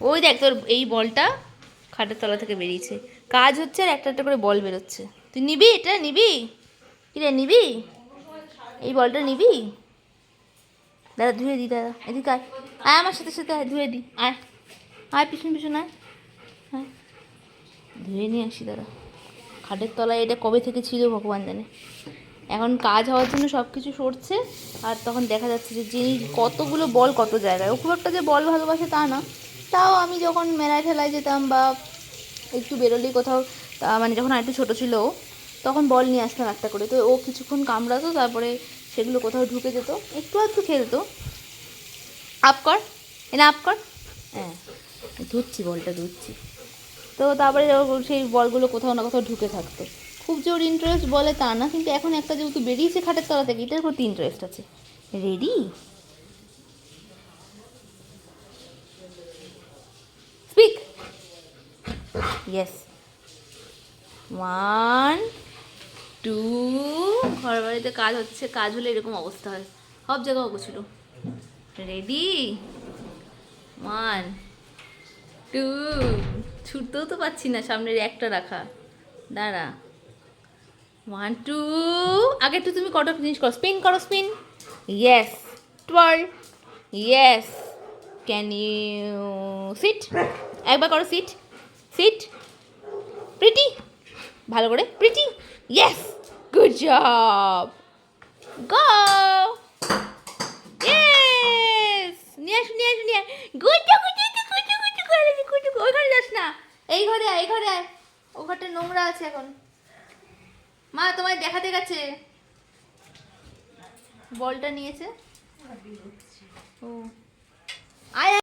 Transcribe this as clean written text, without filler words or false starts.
ওই দেখ তোর এই বলটা খাটের তলা থেকে বেরিয়েছে, কাজ হচ্ছে আর একটা একটা করে বল বেরোচ্ছে। তুই নিবি এটা, নিবি কিরে, নিবি এই বলটা নিবি? দাদা ধুয়ে দি, দাদা এদিকে আয়, আয় আমার সাথে সাথে আয়, ধুয়ে দি, আয় আয় পিছন পিছন আয়, হ্যাঁ ধুয়ে নিয়ে আসি দাদা। খাটের তলায় এটা কবে থেকে ছিল ভগবান জানে। এখন কাজ হওয়ার জন্য সব কিছু সরছে, আর তখন দেখা যাচ্ছে যে যিনি কতগুলো বল কত জায়গায়। ও খুব একটা যে বল ভালোবাসে তা না, তাও আমি যখন মেলায় ঠেলায় যেতাম বা একটু বেরোলেই কোথাও, মানে যখন আর একটু ছোটো ছিল ও, তখন বল নিয়ে আসতাম একটা করে। তো ও কিছুক্ষণ কামড়াতো, তারপরে সেগুলো কোথাও ঢুকে যেত, একটু আধটু খেলতো। আপ কর, এনে আপ কর, হ্যাঁ ধুচ্ছি বলটা ধুচ্ছি। তো তারপরে সেই বলগুলো কোথাও না কোথাও ঢুকে থাকতো। খুব যে ওর ইন্টারেস্ট বলে তা না, কিন্তু এখন একটা যেহেতু বেরিয়েছে খাটের তলা থেকে, এটার প্রতি ইন্টারেস্ট আছে। Ready, speak, yes, 1 2। ঘর বাড়িতে কাজ হচ্ছে, কাজ হলে এরকম অবস্থা হয়, সব জায়গায় অগোছল। রেডি, 1 2। ছুটতেও তো পাচ্ছি না, সামনের একটা রাখা, দাঁড়া, 1 2। আগে একটু তুমি কটা জিনিস করো, স্পিন করো, spin, yes, twirl, yes, can you sit, একবার করো সিট, সিট, প্রিটি, ভালো করে pretty, yes, good job, go, yes, নিয়ে আসো নিয়ে আসো নিয়ে, good job, good job, good job, good job, good job. ওই ঘরে যাস না, এই ঘরে আয়, এই ঘরে আয়, ও ঘরটা নোংরা আছে এখন, মা তোমায় দেখাতে গেছে, বলটা নিয়েছে ও, আয়।